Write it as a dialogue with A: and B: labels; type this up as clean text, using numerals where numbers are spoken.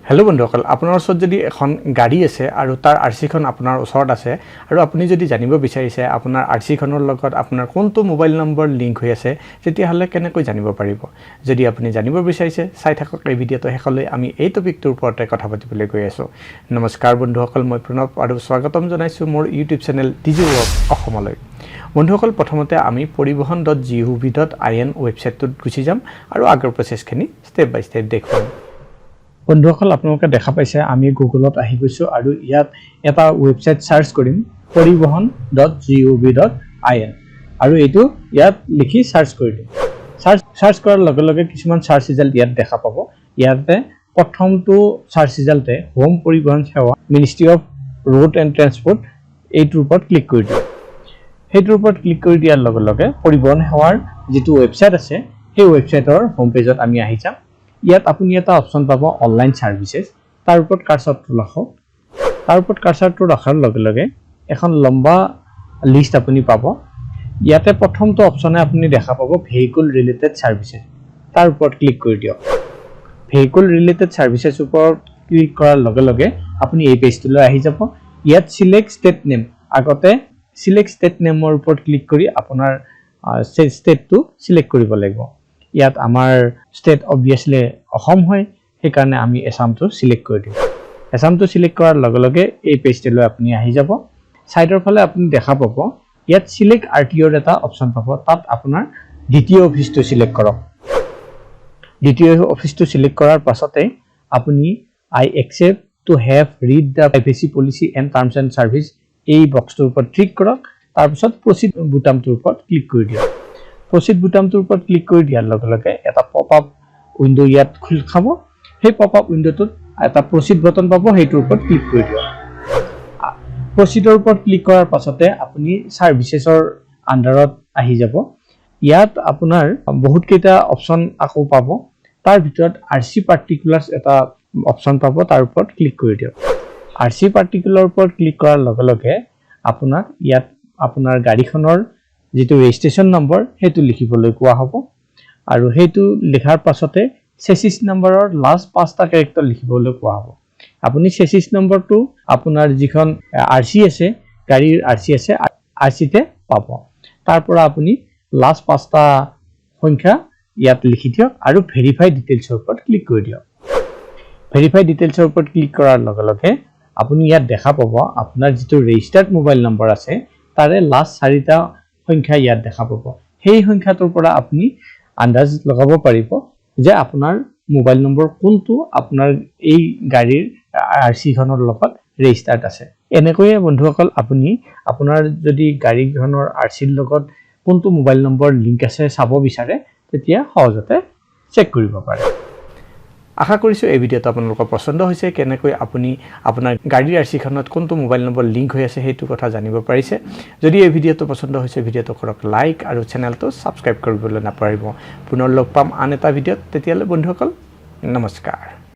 A: Hello' বন্ধুসকল, আপোনাৰ ওচৰত যদি এখন গাড়ী আছে আৰু তাৰ আৰচিখন আপোনাৰ ওচৰত আছে আৰু আপুনি যদি জানিব বিচাৰিছে আপোনাৰ আৰচিখনৰ লগত আপোনাৰ কোনটো মোবাইল নম্বৰ লিংক হৈ আছে, তেতিয়াহ'লে কেনেকৈ জানিব পাৰিব? যদি আপুনি জানিব বিচাৰিছে, চাই থাকক এই ভিডিঅ'টো শেষলৈ। আমি এই টপিকটোৰ ওপৰতে কথা পাতিবলৈ গৈ আছোঁ। নমস্কাৰ বন্ধুসকল, মই প্ৰণৱ আৰু স্বাগতম জনাইছোঁ মোৰ ইউটিউব চেনেল ডিজিৱৰ্ক অসমলৈ। বন্ধুসকল, প্ৰথমতে আমি পৰিবহন.gov.in ৱেবছাইটটোত গুচি যাম আৰু আগৰ প্ৰচেছখিনি ষ্টেপ বাই ষ্টেপ দেখুৱাম। বন্ধুসকল, আপোনালোকে দেখা পাইছে আমি গুগলত আহি গৈছোঁ আৰু ইয়াত এটা ৱেবছাইট চাৰ্চ কৰিম পৰিবহন.gov.in আৰু এইটো ইয়াত লিখি চাৰ্চ কৰি দিম। চাৰ্চ কৰাৰ লগে লগে কিছুমান চাৰ্চ ৰিজাল্ট ইয়াত দেখা পাব। ইয়াতে প্ৰথমটো চাৰ্চ ৰিজাল্টে হোম পৰিবহন সেৱা ministry of road and transport এইটোৰ ওপৰত ক্লিক কৰি দিওঁ। সেইটোৰ ওপৰত ক্লিক কৰি দিয়াৰ লগে লগে পৰিবহন সেৱাৰ যিটো ৱেবছাইট আছে সেই ৱেবছাইটৰ হোম পেজত আমি আহি যাম। ইয়াত আপুনি এটা অপশ্যন পাব অনলাইন ছাৰ্ভিচেছ, তাৰ ওপৰত কাৰ্চৰটো ৰাখক। তাৰ ওপৰত কাৰ্চৰটো ৰখাৰ লগে লগে এখন লম্বা লিষ্ট আপুনি পাব। ইয়াতে প্ৰথমটো অপশ্যনে আপুনি দেখা পাব ভেহিকুল ৰিলেটেড ছাৰ্ভিচেছ, তাৰ ওপৰত ক্লিক কৰি দিয়ক। ভেহিকুল ৰিলেটেড ছাৰ্ভিচেছ ওপৰত ক্লিক কৰাৰ লগে লগে আপুনি এই পেজটোলৈ আহি যাব। ইয়াত চিলেক্ট ষ্টেট নেম, আগতে চিলেক্ট ষ্টেট নেমৰ ওপৰত ক্লিক কৰি আপোনাৰ ষ্টেটটো চিলেক্ট কৰিব লাগিব। ইয়াত আমাৰ ষ্টেট অবভিয়াছলি অসম হয়, সেইকাৰণে আমি এছামটো চিলেক্ট কৰি দিম। এছামটো চিলেক্ট কৰাৰ লগে লগে এই পেজটোলৈ আপুনি আহি যাব। ছাইডৰ ফালে আপুনি দেখা পাব ইয়াত চিলেক্ট RTOৰ এটা অপশ্যন পাব, তাত আপোনাৰ দ্বিতীয় অফিচটো চিলেক্ট কৰক। দ্বিতীয় অফিচটো চিলেক্ট কৰাৰ পাছতে আপুনি I accept to have read the privacy policy and terms and service এই বক্সটোৰ ওপৰত ক্লিক কৰক। তাৰপিছত প্ৰচিড বুটামটোৰ ওপৰত ক্লিক কৰি দিয়ক। প্ৰচিড বুটামটোৰ ওপৰত ক্লিক কৰি দিয়াৰ লগে লগে এটা পপ আপ উইণ্ড' ইয়াত খোল খাব। সেই পপ আপ উইণ্ড'টোত এটা প্ৰচিড বটন পাব, সেইটোৰ ওপৰত ক্লিক কৰি দিয়ক। প্ৰচিডৰ ওপৰত ক্লিক কৰাৰ পাছতে আপুনি ছাৰ্ভিচেছৰ আণ্ডাৰত আহি যাব। ইয়াত আপোনাৰ বহুতকেইটা অপশ্যন আকৌ পাব। তাৰ ভিতৰত RC পাৰ্টিকুলাৰ্ছ এটা অপশ্যন পাব, তাৰ ওপৰত ক্লিক কৰি দিয়ক। RC পাৰ্টিকুলাৰ ওপৰত ক্লিক কৰাৰ লগে লগে আপোনাক ইয়াত আপোনাৰ গাড়ীখনৰ যিটো ৰেজিষ্ট্ৰেশ্যন নম্বৰ সেইটো লিখিবলৈ কোৱা হ'ব আৰু সেইটো লিখাৰ পাছতে চেচিছ নম্বৰৰ লাষ্ট 5টা কেৰেক্টাৰ লিখিবলৈ কোৱা হ'ব। আপুনি চেচিছ নম্বৰটো আপোনাৰ যিখন RC আছে, গাড়ীৰ RC আছে, RCতে পাব। তাৰ পৰা আপুনি লাষ্ট 5টা সংখ্যা ইয়াত লিখি দিয়ক আৰু ভেৰিফাই ডিটেইলছৰ ওপৰত ক্লিক কৰি দিয়ক। ভেৰিফাই ডিটেইলছৰ ওপৰত ক্লিক কৰাৰ লগে লগে আপুনি ইয়াত দেখা পাব আপোনাৰ যিটো ৰেজিষ্টাৰ্ড মোবাইল নম্বৰ আছে তাৰে লাষ্ট 4টা সংখ্যা ইয়াত দেখা পাব। সেই সংখ্যাটোৰ পৰা আপুনি আন্দাজ লগাব পাৰিব যে আপোনাৰ মোবাইল নম্বৰ কোনটো আপোনাৰ এই গাড়ীৰ RCখনৰ লগত ৰেজিষ্টাৰ্ড আছে। এনেকৈয়ে বন্ধুসকল আপুনি আপোনাৰ যদি গাড়ীখনৰ RCৰ লগত কোনটো মোবাইল নম্বৰ লিংক আছে চাব বিচাৰে, তেতিয়া সহজতে চেক কৰিব পাৰে। আশা কৰিছোঁ এই ভিডিঅ'টো আপোনালোকৰ পচন্দ হৈছে। কেনেকৈ আপুনি আপোনাৰ গাড়ীৰ RCখনত কোনটো মোবাইল নম্বৰ লিংক হৈ আছে সেইটো কথা জানিব পাৰিছে। যদি এই ভিডিঅ'টো পচন্দ হৈছে, ভিডিঅ'টো কৰক লাইক আৰু চেনেলটো ছাবস্ক্ৰাইব কৰিবলৈ নাপাহৰিব। পুনৰ লগ পাম আন এটা ভিডিঅ'ত। তেতিয়ালৈ বন্ধুসকল নমস্কাৰ।